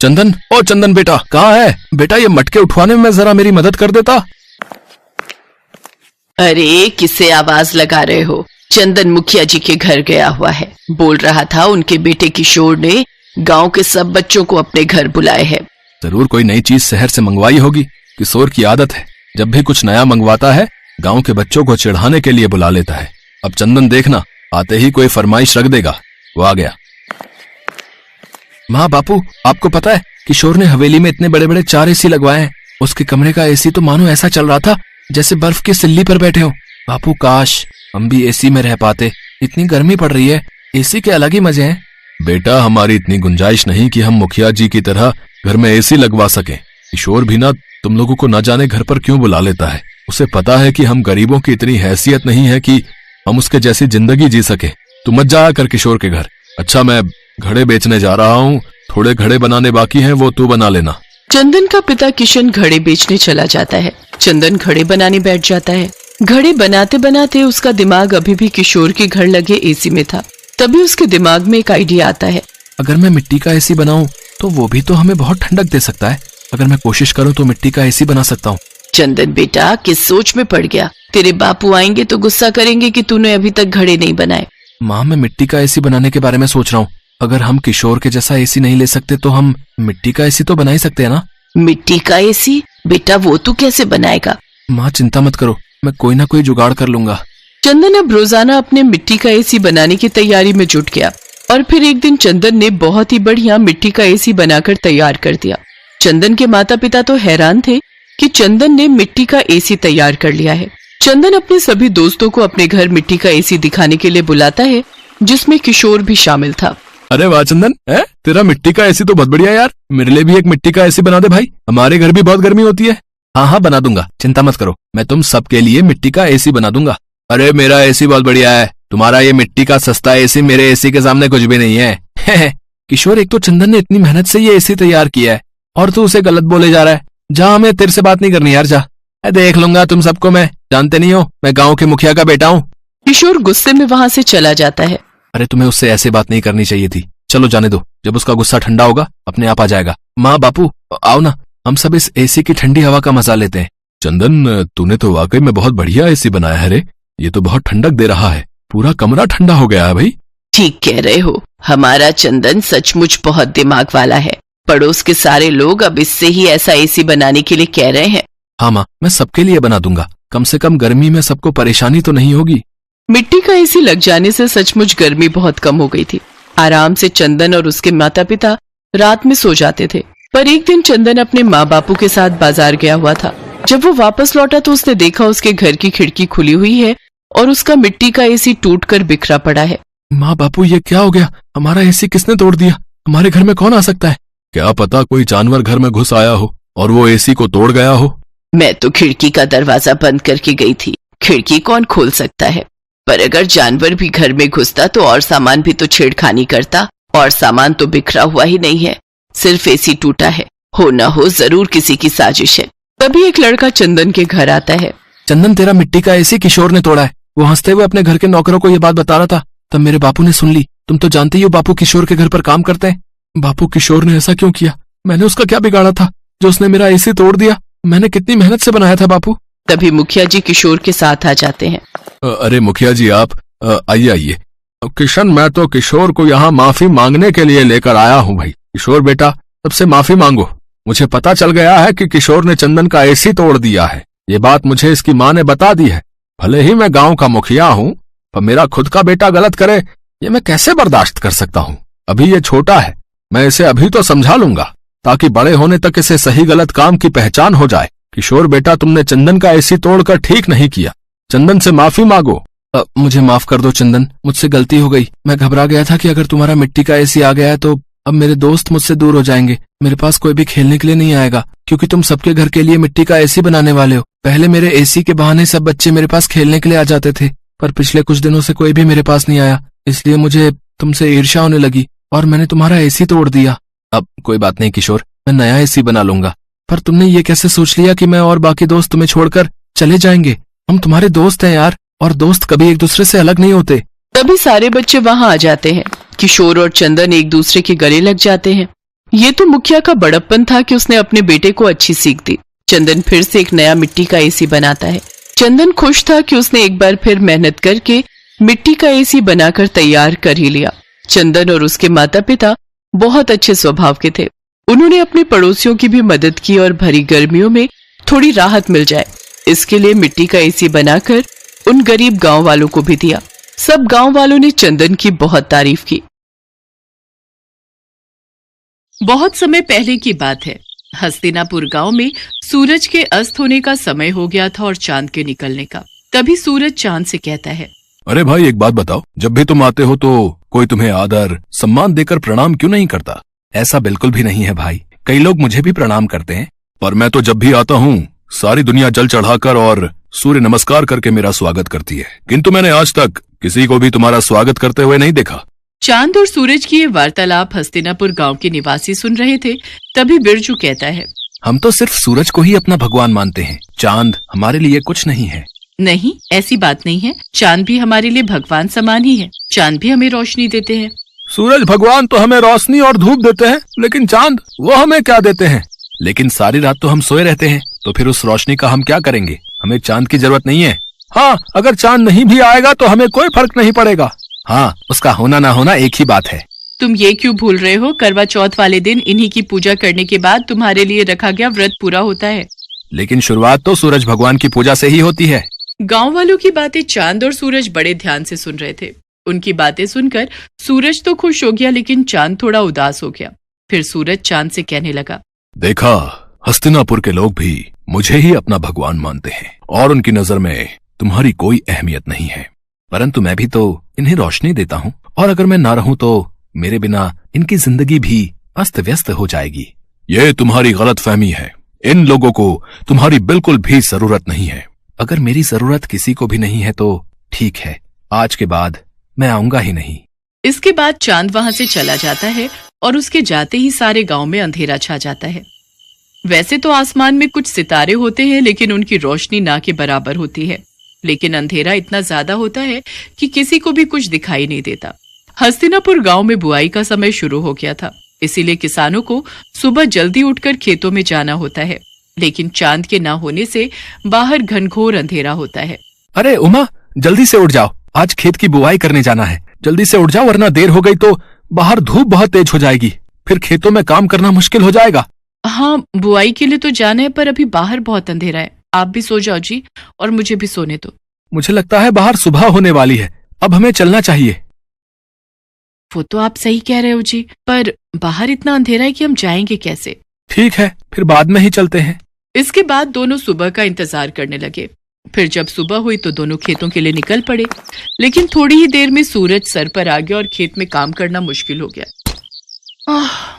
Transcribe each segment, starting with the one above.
चंदन, ओ चंदन बेटा, कहाँ है बेटा? ये मटके उठवाने में जरा मेरी मदद कर देता। अरे किससे आवाज लगा रहे हो? चंदन मुखिया जी के घर गया हुआ है। बोल रहा था उनके बेटे किशोर ने गांव के सब बच्चों को अपने घर बुलाए हैं। जरूर कोई नई चीज शहर से मंगवाई होगी। किशोर की आदत है, जब भी कुछ नया मंगवाता है गांव के बच्चों को चिढ़ाने के लिए बुला लेता है। अब चंदन देखना, आते ही कोई फरमाइश रख देगा। वो आ गया। माँ बापू, आपको पता है किशोर ने हवेली में इतने बड़े बड़े 4 एसी लगवाए हैं। उसके कमरे का एसी तो मानो ऐसा चल रहा था जैसे बर्फ की सिल्ली पर बैठे हो। बापू काश हम भी एसी में रह पाते, इतनी गर्मी पड़ रही है। एसी के अलग ही मजे हैं। बेटा, हमारी इतनी गुंजाइश नहीं कि हम मुखिया जी की तरह घर में एसी लगवा सकें। किशोर भी ना तुम लोगों को न जाने घर पर क्यों बुला लेता है। उसे पता है कि हम गरीबों की इतनी हैसियत नहीं है कि हम उसके जैसी जिंदगी जी सके। तू मत जाया कर किशोर के घर। अच्छा, मैं घड़े बेचने जा रहा हूँ, थोड़े घड़े बनाने बाकी हैं, वो तू बना लेना। चंदन का पिता किशन घड़े बेचने चला जाता है। चंदन घड़े बनाने बैठ जाता है। घड़े बनाते बनाते उसका दिमाग अभी भी किशोर के घर लगे एसी में था। तभी उसके दिमाग में एक आइडिया आता है। अगर मैं मिट्टी का एसी बनाऊं तो वो भी तो हमें बहुत ठंडक दे सकता है। अगर मैं कोशिश करूं तो मिट्टी का एसी बना सकता हूँ। चंदन बेटा, किस सोच में पड़ गया? तेरे बापू आएंगे तो गुस्सा करेंगे कि तूने अभी तक घड़े नहीं बनाए। माँ, मैं मिट्टी का एसी बनाने के बारे में सोच रहा हूँ। अगर हम किशोर के जैसा एसी नहीं ले सकते तो हम मिट्टी का एसी तो बना ही सकते हैं ना। मिट्टी का एसी? बेटा, वो तू कैसे बनाएगा? माँ चिंता मत करो, मैं कोई ना कोई जुगाड़ कर लूंगा। चंदन अब रोजाना अपने मिट्टी का एसी बनाने की तैयारी में जुट गया और फिर एक दिन चंदन ने बहुत ही बढ़िया मिट्टी का एसी बनाकर तैयार कर दिया। चंदन के माता पिता तो हैरान थे कि चंदन ने मिट्टी का एसी तैयार कर लिया है। चंदन अपने सभी दोस्तों को अपने घर मिट्टी का एसी दिखाने के लिए बुलाता है, जिसमें किशोर भी शामिल था। अरे वाह चंदन, तेरा मिट्टी का एसी तो बहुत बढ़िया यार। मेरे लिए भी एक मिट्टी का एसी बना दे भाई, हमारे घर भी बहुत गर्मी होती है। हाँ हाँ बना दूंगा, चिंता मत करो, मैं तुम सबके लिए मिट्टी का एसी बना दूंगा। अरे मेरा एसी बहुत बढ़िया है, तुम्हारा ये मिट्टी का सस्ता एसी मेरे एसी के सामने कुछ भी नहीं है। किशोर, एक तो चंदन ने इतनी मेहनत से ये एसी तैयार किया है और तू उसे गलत बोले जा रहा है। जा, हमें तेरे से बात नहीं करनी यार, जा। देख लूंगा तुम सबको, मैं जानते नहीं हो, मैं गाँव के मुखिया का बेटा हूँ। किशोर गुस्से में वहाँ से चला जाता है। अरे तुम्हें उससे ऐसे बात नहीं करनी चाहिए थी। चलो जाने दो, जब उसका गुस्सा ठंडा होगा अपने आप आ जाएगा। माँ बापू आओ ना, हम सब इस एसी की ठंडी हवा का मजा लेते हैं। चंदन, तूने तो वाकई में बहुत बढ़िया एसी बनाया है रे। ये तो बहुत ठंडक दे रहा है, पूरा कमरा ठंडा हो गया है भाई। ठीक कह रहे हो, हमारा चंदन सचमुच बहुत दिमाग वाला है। पड़ोस के सारे लोग अब इससे ही ऐसा एसी बनाने के लिए कह रहे हैं। हाँ माँ, मैं सबके लिए बना दूंगा, कम से कम गर्मी में सबको परेशानी तो नहीं होगी। मिट्टी का एसी लग जाने से सचमुच गर्मी बहुत कम हो गई थी। आराम से चंदन और उसके माता पिता रात में सो जाते थे। पर एक दिन चंदन अपने माँ बापू के साथ बाजार गया हुआ था। जब वो वापस लौटा तो उसने देखा उसके घर की खिड़की खुली हुई है और उसका मिट्टी का एसी टूटकर बिखरा पड़ा है। माँ बापू, ये क्या हो गया? हमारा एसी किसने तोड़ दिया? हमारे घर में कौन आ सकता है? क्या पता कोई जानवर घर में घुस आया हो और वो एसी को तोड़ गया हो। मैं तो खिड़की का दरवाजा बंद करके गई थी, खिड़की कौन खोल सकता है? पर अगर जानवर भी घर में घुसता तो और सामान भी तो छेड़खानी करता, और सामान तो बिखरा हुआ ही नहीं है, सिर्फ एसी टूटा है। हो ना हो जरूर किसी की साजिश है। तभी एक लड़का चंदन के घर आता है। चंदन, तेरा मिट्टी का एसी किशोर ने तोड़ा है। वो हंसते हुए अपने घर के नौकरों को ये बात बता रहा था, तब मेरे बापू ने सुन ली। तुम तो जानते ही हो बापू किशोर के घर पर काम करते हैं। बापू, किशोर ने ऐसा क्यों किया? मैंने उसका क्या बिगाड़ा था जो उसने मेरा एसी तोड़ दिया? मैंने कितनी मेहनत से बनाया था बापू। तभी मुखिया जी किशोर के साथ आ जाते हैं। अरे मुखिया जी, आप आइए आइए। किशन, मैं तो किशोर को यहाँ माफी मांगने के लिए लेकर आया हूँ भाई। किशोर बेटा, सबसे माफी मांगो। मुझे पता चल गया है कि किशोर ने चंदन का एसी तोड़ दिया है। ये बात मुझे इसकी माँ ने बता दी है। भले ही मैं गांव का मुखिया हूँ, पर मेरा खुद का बेटा गलत करे ये मैं कैसे बर्दाश्त कर सकता हूँ? अभी ये छोटा है, मैं इसे अभी तो समझा लूंगा ताकि बड़े होने तक इसे सही गलत काम की पहचान हो जाए। किशोर बेटा, तुमने चंदन का एसी तोड़कर ठीक नहीं किया। चंदन से माफी मांगो। मुझे माफ कर दो चंदन, मुझसे गलती हो गई। मैं घबरा गया था कि अगर तुम्हारा मिट्टी का एसी आ गया है तो अब मेरे दोस्त मुझसे दूर हो जाएंगे। मेरे पास कोई भी खेलने के लिए नहीं आएगा, क्योंकि तुम सबके घर के लिए मिट्टी का एसी बनाने वाले हो। पहले मेरे एसी के बहाने सब बच्चे मेरे पास खेलने के लिए आ जाते थे, पर पिछले कुछ दिनों से कोई भी मेरे पास नहीं आया, इसलिए मुझे तुमसे ईर्ष्या होने लगी और मैंने तुम्हारा एसी तोड़ दिया। अब कोई बात नहीं किशोर, मैं नया एसी बना लूंगा। पर तुमने ये कैसे सोच लिया कि मैं और बाकी दोस्त तुम्हें छोड़कर चले जाएंगे? हम तुम्हारे दोस्त हैं यार, और दोस्त कभी एक दूसरे से अलग नहीं होते। तभी सारे बच्चे वहाँ आ जाते हैं। किशोर और चंदन एक दूसरे के गले लग जाते हैं। ये तो मुखिया का बड़प्पन था कि उसने अपने बेटे को अच्छी सीख दी। चंदन फिर से एक नया मिट्टी का एसी बनाता है। चंदन खुश था कि उसने एक बार फिर मेहनत करके मिट्टी का एसी बनाकर तैयार कर ही लिया। चंदन और उसके माता पिता बहुत अच्छे स्वभाव के थे। उन्होंने अपने पड़ोसियों की भी मदद की और भरी गर्मियों में थोड़ी राहत मिल जाए इसके लिए मिट्टी का एसी बनाकर उन गरीब गांव वालों को भी दिया। सब गांव वालों ने चंदन की बहुत तारीफ की। बहुत समय पहले की बात है। हस्तिनापुर गांव में सूरज के अस्त होने का समय हो गया था और चांद के निकलने का। तभी सूरज चांद से कहता है, अरे भाई एक बात बताओ, जब भी तुम आते हो तो कोई तुम्हें आदर सम्मान देकर प्रणाम क्यों नहीं करता? ऐसा बिल्कुल भी नहीं है भाई, कई लोग मुझे भी प्रणाम करते हैं। पर मैं तो जब भी आता हूँ सारी दुनिया जल चढ़ाकर और सूर्य नमस्कार करके मेरा स्वागत करती है, किंतु मैंने आज तक किसी को भी तुम्हारा स्वागत करते हुए नहीं देखा। चांद और सूरज की ये वार्तालाप हस्तिनापुर गांव के निवासी सुन रहे थे। तभी बिरजू कहता है, हम तो सिर्फ सूरज को ही अपना भगवान मानते हैं, चांद हमारे लिए कुछ नहीं है। नहीं, ऐसी बात नहीं है। चांद भी हमारे लिए भगवान समान ही है। चांद भी हमें रोशनी देते हैं। सूरज भगवान तो हमें रोशनी और धूप देते हैं, लेकिन चांद वो हमें क्या देते हैं? लेकिन सारी रात तो हम सोए रहते हैं, तो फिर उस रोशनी का हम क्या करेंगे? हमें चांद की जरूरत नहीं है। हाँ, अगर चांद नहीं भी आएगा तो हमें कोई फर्क नहीं पड़ेगा। हाँ, उसका होना ना होना एक ही बात है। तुम ये क्यों भूल रहे हो? करवा चौथ वाले दिन इन्हीं की पूजा करने के बाद तुम्हारे लिए रखा गया व्रत पूरा होता है। लेकिन शुरुआत तो सूरज भगवान की पूजा से ही होती है। गांव वालों की बातें चांद और सूरज बड़े ध्यान से सुन रहे थे। उनकी बातें सुनकर सूरज तो खुश हो गया, लेकिन चांद थोड़ा उदास हो गया। फिर सूरज चांद से कहने लगा, देखा, हस्तिनापुर के लोग भी मुझे ही अपना भगवान मानते हैं और उनकी नजर में तुम्हारी कोई अहमियत नहीं है। परंतु मैं भी तो इन्हें रोशनी देता हूँ, और अगर मैं ना रहूं तो मेरे बिना इनकी जिंदगी भी अस्त व्यस्त हो जाएगी। ये तुम्हारी गलतफहमी है। इन लोगों को तुम्हारी बिल्कुल भी जरूरत नहीं है। अगर मेरी जरूरत किसी को भी नहीं है तो ठीक है, आज के बाद मैं आऊंगा ही नहीं। इसके बाद चांद वहां से चला जाता है और उसके जाते ही सारे गांव में अंधेरा छा जाता है। वैसे तो आसमान में कुछ सितारे होते हैं, लेकिन उनकी रोशनी ना के बराबर होती है। लेकिन अंधेरा इतना ज्यादा होता है कि किसी को भी कुछ दिखाई नहीं देता। हस्तिनापुर गांव में बुआई का समय शुरू हो गया था, इसीलिए किसानों को सुबह जल्दी उठकर खेतों में जाना होता है। लेकिन चांद के ना होने से बाहर घनघोर अंधेरा होता है। अरे उमा, जल्दी से उठ जाओ, आज खेत की बुआई करने जाना है। जल्दी से उठ जाओ, वरना देर हो गई तो बाहर धूप बहुत तेज हो जाएगी, फिर खेतों में काम करना मुश्किल हो जाएगा। हाँ, बुआई के लिए तो जाना है, पर अभी बाहर बहुत अंधेरा है। आप भी सो जाओ जी, और मुझे भी सोने दो। मुझे लगता है बाहर सुबह होने वाली है, अब हमें चलना चाहिए। वो तो आप सही कह रहे हो जी, पर बाहर इतना अंधेरा है कि हम जाएंगे कैसे? ठीक है, फिर बाद में ही चलते हैं। इसके बाद दोनों सुबह का इंतजार करने लगे। फिर जब सुबह हुई तो दोनों खेतों के लिए निकल पड़े। लेकिन थोड़ी ही देर में सूरज सर पर आ गया और खेत में काम करना मुश्किल हो गया।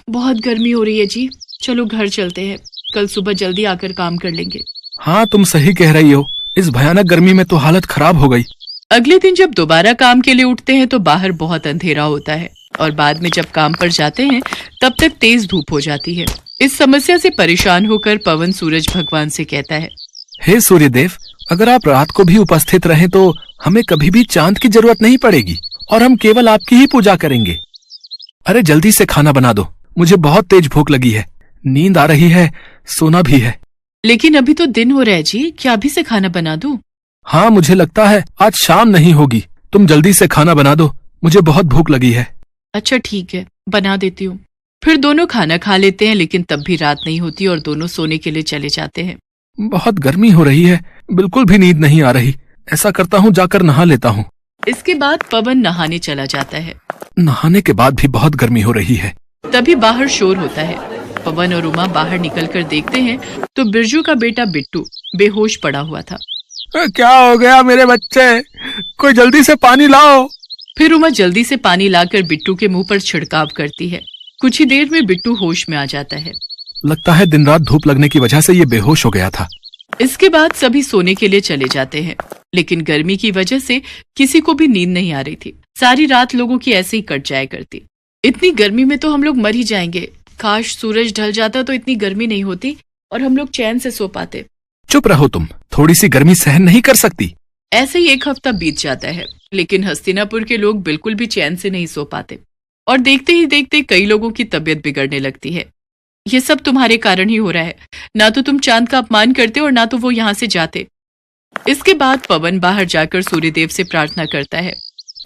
बहुत गर्मी हो रही है जी, चलो घर चलते हैं, कल सुबह जल्दी आकर काम कर लेंगे। हाँ, तुम सही कह रही हो, इस भयानक गर्मी में तो हालत खराब हो गई। अगले दिन जब दोबारा काम के लिए उठते हैं तो बाहर बहुत अंधेरा होता है, और बाद में जब काम पर जाते हैं तब तक तेज धूप हो जाती है। इस समस्या से परेशान होकर पवन सूरज भगवान से कहता है, हे सूर्यदेव, अगर आप रात को भी उपस्थित रहें तो हमें कभी भी चांद की जरूरत नहीं पड़ेगी और हम केवल आपकी ही पूजा करेंगे। अरे जल्दी से खाना बना दो, मुझे बहुत तेज भूख लगी है, नींद आ रही है, सोना भी है। लेकिन अभी तो दिन हो रहा है जी, क्या अभी से खाना बना दूं? हाँ, मुझे लगता है आज शाम नहीं होगी। तुम जल्दी से खाना बना दो, मुझे बहुत भूख लगी है। अच्छा ठीक है, बना देती हूँ। फिर दोनों खाना खा लेते हैं, लेकिन तब भी रात नहीं होती और दोनों सोने के लिए चले जाते हैं। बहुत गर्मी हो रही है, बिल्कुल भी नींद नहीं आ रही। ऐसा करता हूँ, जाकर नहा लेता हूँ। इसके बाद पवन नहाने चला जाता है। नहाने के बाद भी बहुत गर्मी हो रही है। तभी बाहर शोर होता है। पवन और उमा बाहर निकलकर देखते हैं तो बिरजू का बेटा बिट्टू बेहोश पड़ा हुआ था। क्या हो गया मेरे बच्चे, कोई जल्दी से पानी लाओ। फिर उमा जल्दी से पानी लाकर बिट्टू के मुंह पर छिड़काव करती है। कुछ ही देर में बिट्टू होश में आ जाता है। लगता है दिन रात धूप लगने की वजह से ये बेहोश हो गया था। इसके बाद सभी सोने के लिए चले जाते हैं, लेकिन गर्मी की वजह से किसी को भी नींद नहीं आ रही थी। सारी रात लोगों की ऐसे ही कट जाया करती। इतनी गर्मी में तो हम लोग मर ही जाएंगे। काश सूरज ढल जाता तो इतनी गर्मी नहीं होती और हम लोग चैन से सो पाते। चुप रहो तुम, थोड़ी सी गर्मी सहन नहीं कर सकती। ऐसे ही एक हफ्ता बीत जाता है, लेकिन हस्तिनापुर के लोग बिल्कुल भी चैन से नहीं सो पाते। और देखते ही देखते कई लोगों की तबीयत बिगड़ने लगती है। ये सब तुम्हारे कारण ही हो रहा है। ना तो तुम चांद का अपमान करते और ना तो वो यहाँ से जाते। इसके बाद पवन बाहर जाकर सूर्यदेव से प्रार्थना करता है।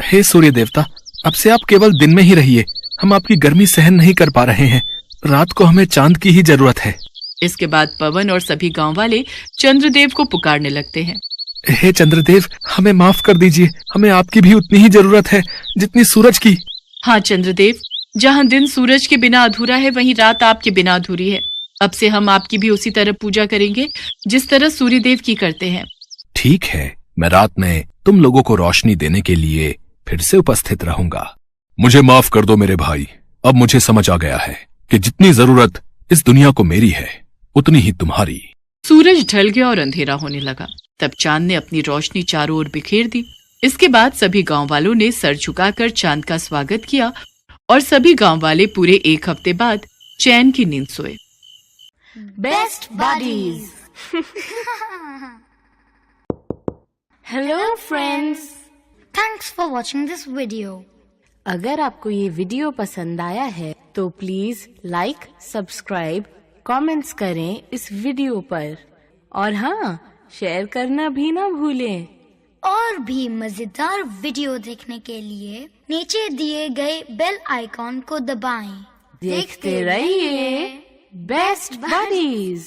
हे सूर्य देवता, अब से आप केवल दिन में ही रहिए। हम आपकी गर्मी सहन नहीं कर पा रहे हैं। रात को हमें चांद की ही जरूरत है। इसके बाद पवन और सभी गांव वाले चंद्रदेव को पुकारने लगते हैं। हे चंद्रदेव, हमें माफ कर दीजिए। हमें आपकी भी उतनी ही जरूरत है जितनी सूरज की। हाँ चंद्रदेव, जहाँ दिन सूरज के बिना अधूरा है वहीं रात आपके बिना अधूरी है। अब से हम आपकी भी उसी तरह पूजा करेंगे जिस तरह सूर्यदेव की करते हैं। ठीक है, मैं रात में तुम लोगों को रोशनी देने के लिए फिर से उपस्थित रहूंगा। मुझे माफ कर दो मेरे भाई। अब मुझे समझ आ गया है कि जितनी जरूरत इस दुनिया को मेरी है उतनी ही तुम्हारी। सूरज ढल गया और अंधेरा होने लगा। तब चांद ने अपनी रोशनी चारों ओर बिखेर दी। इसके बाद सभी गांव वालों ने सर झुकाकर चांद का स्वागत किया और सभी गांव वाले पूरे 1 हफ्ते बाद चैन की नींद सोए। Best buddies. Hello friends, thanks for watching this video. अगर आपको ये वीडियो पसंद आया है तो प्लीज लाइक, सब्सक्राइब, कमेंट्स करें इस वीडियो पर और हाँ, शेयर करना भी ना भूलें। और भी मजेदार वीडियो देखने के लिए नीचे दिए गए बेल आइकॉन को दबाएं। देखते रहिए बेस्ट बडीज।